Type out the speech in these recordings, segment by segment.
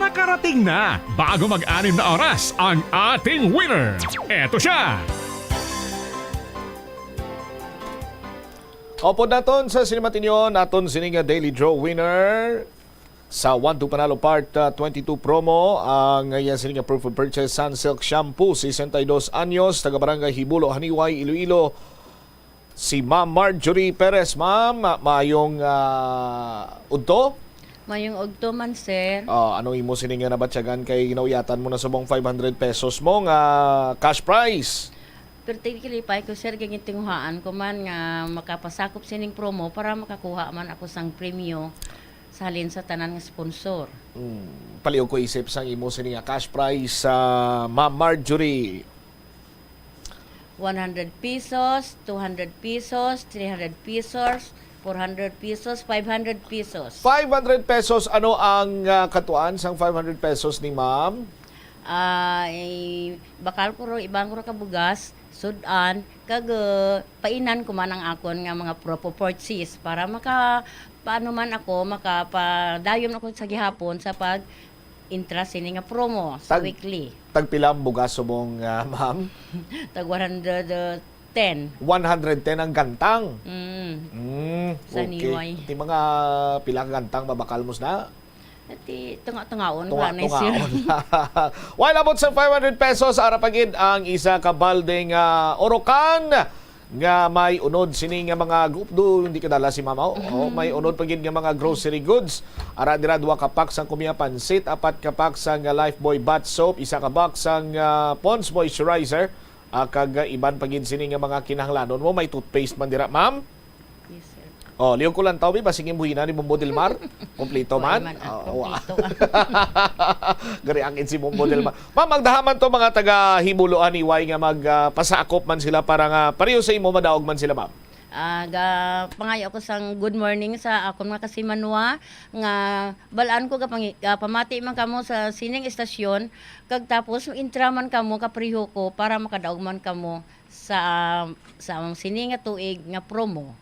Nakarating na bago mag-anim na oras ang ating winner. Eto siya! Opo naton sa Sinematinyon, naton sininga Daily Draw winner sa 1-2 Panalo Part 22 promo. Ang ngayon sininga proof of purchase Sunsilk Shampoo, 62 anyos, taga Barangay Hibulo, Haniway, Iloilo. Si Ma'am Marjorie Perez. Ma'am, mayong udto? Mayong ogto man, sir. Ano imo sininga na batyagan kay ginauyatan mo na subong 500 pesos mo nga cash prize? Pero tikilipay ko, sir, gaging tinguhaan ko man nga makapasakop sining promo para makakuha man ako sang premyo sa halin sa tanan nga sponsor. Paliw ko isip sang imo sininga cash prize sa Ma'am Marjorie. 100 pesos, 200 pesos, 300 pesos, 400 pesos, 500 pesos. 500 pesos, ano ang katuan sang 500 pesos ni Ma'am? Bakal ko ro, ibang ko kabugas, sudan, kag painan ko man ang akon nga mga properties para paano man ako, makapadayon ako sa gihapon sa interest ini nga promo sa weekly. Tagpilang bugas subong Ma'am? Tag 110. 110 ang gantang. Sa Okay. niway. Ti mga pilang gantang babakal mo na? Ati tunga-tungaon wala na sir. While about sa 500 pesos, arapagid ang isa ka baldeng orokan nga may unod sini nga mga gupdo, hindi kadala si Mama. May unod pagid nga mga grocery goods. Ara dira 2 ka packs ang kumiya pansit, 4 ka packs ang Lifebuoy bath soap, 1 ka box ang Pond's moisturizer, kag iban pagid sini nga mga kinahanglanon mo. May toothpaste man dira, Ma'am. Yes, sir. Liyo ko lang tawbi ba sige buhina ni Bombo Del Mar? Kompleto man. Kompleto. Gari ang si Bombo Del Mar. Ma'am, magdahaman to mga taga Hibuloan ni Y nga magpasakop man sila para nga pareho sa imo madaog man sila, Ma'am. Pangayo ko sang good morning sa akon mga kasimanwa nga balaan ko pamati man kamo sa sining estasyon kag tapos intraman kamo kapriho ko para makadaog man kamo sa sining nga tuig nga promo.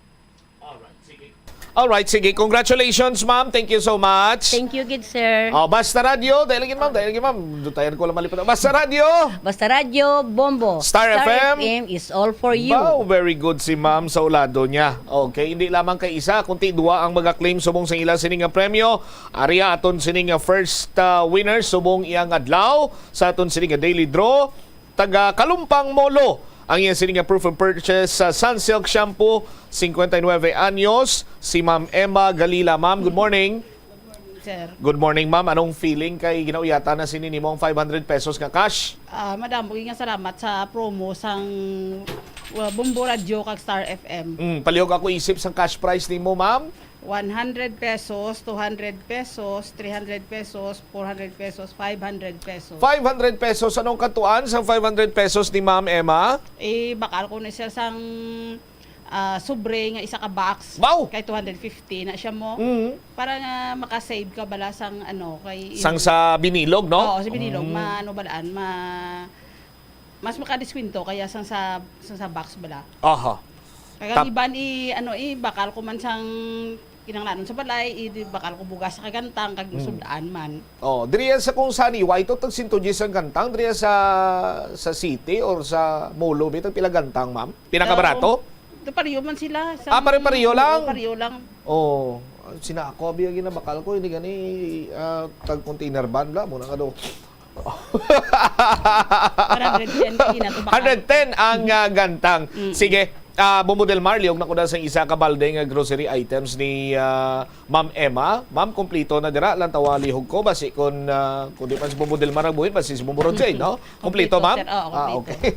Alright, sige. Congratulations, Ma'am. Thank you so much. Thank you, good sir. Basta Radio. Dahil lagi, Ma'am. Dutayan ko lang malipot. Basta Radio. Basta Radio, Bombo. Star FM is all for you. Wow, very good si Ma'am sa ulado niya. Okay, hindi lamang kay isa, kundi 2 ang mag-claim subong sa ilang sining nga premyo. Ariya aton sining nga first winner subong iyang adlaw sa aton sining nga daily draw. Taga Kalumpang Molo. Ang iyang sining nga proof of purchase sa Sunsilk Shampoo, 59 anyos, si Ma'am Emma Galila. Ma'am, good morning. Sir. Good morning, Ma'am. Anong feeling kay ginauyata na sinini mo ang 500 pesos nga cash? Madam, nga salamat sa promo sang Bombo Radio kag Star FM. Palihog ako isip sang cash price ni mo, Ma'am. 100 pesos, 200 pesos, 300 pesos, 400 pesos, 500 pesos. 500 pesos. Anong katuan sa 500 pesos ni Ma'am Emma? Bakal ko na siya sang sobre nga isa ka box. Wow! Kay 250 na siya mo. Para nga makasave ka bala sang kay Sang sa binilog, no? Oo, sa binilog balaan mas makadiskwento kaya sang sa box bala. Aha. Kaya iban bakal ko man sang kinanglanon sa balay, bakal ko bugas sa kagantang kag sudaan man. Diriya sa kung sani, why ito tag sintudyes ang gantang? Diriya sa city or sa molo, bitang pila gantang, Ma'am? Pinakabarato? Pariyo man sila. Pare-pariyo lang? Pariyo lang. Sina ako, biya ginabakal ko, hindi gani tag container van la, muna ka do. 110 ang gantang. Sige, Bombo Del Mar, liog na ko na sa isa ka balde nga grocery items ni Ma'am Emma. Ma'am, kompleto na dira. Lang tawalihog ko. Basi kung di man si Bombo Del Mar buhin, basi si Bombo Rodsay, no? Kompleto, Ma'am? Okay.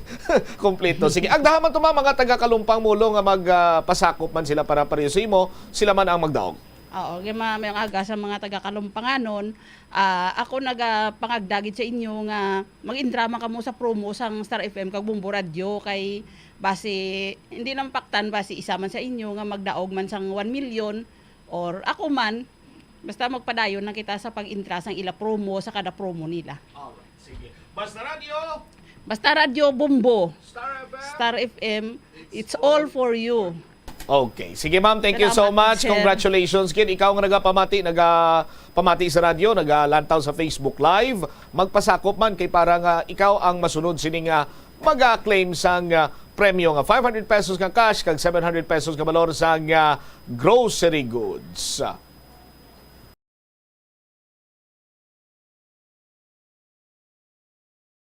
Kompleto. Sige, ang dahaman to, Ma'am, mga taga Kalumpang Mulo nga magpasakop man sila para pareho sa imo, sila man ang magdaog. Oo, may aga sa mga taga Kalumpanganon. Ako nagapangagdagit sa inyo nga mag-indrama kamo sa promo sang Star FM kag Bombo Radio kay base hindi nang paktan base isa man sa inyo nga magdaog man sang 1 million or ako man basta magpadayon na kita sa pag-intra sang ila promo sa kada promo nila. Alright, sige. Basta Radio Bombo. Star FM. Star FM, it's all for you. Okay. Sige ma'am, thank you so Salamat, much. sir. Congratulations kid. Ikaw nga nagapamati sa radyo, nagalantaw sa Facebook Live. Magpasakop man kay para nga ikaw ang masunod sining mag-claim sang premyo nga 500 pesos nga cash kag 700 pesos nga balor sang grocery goods.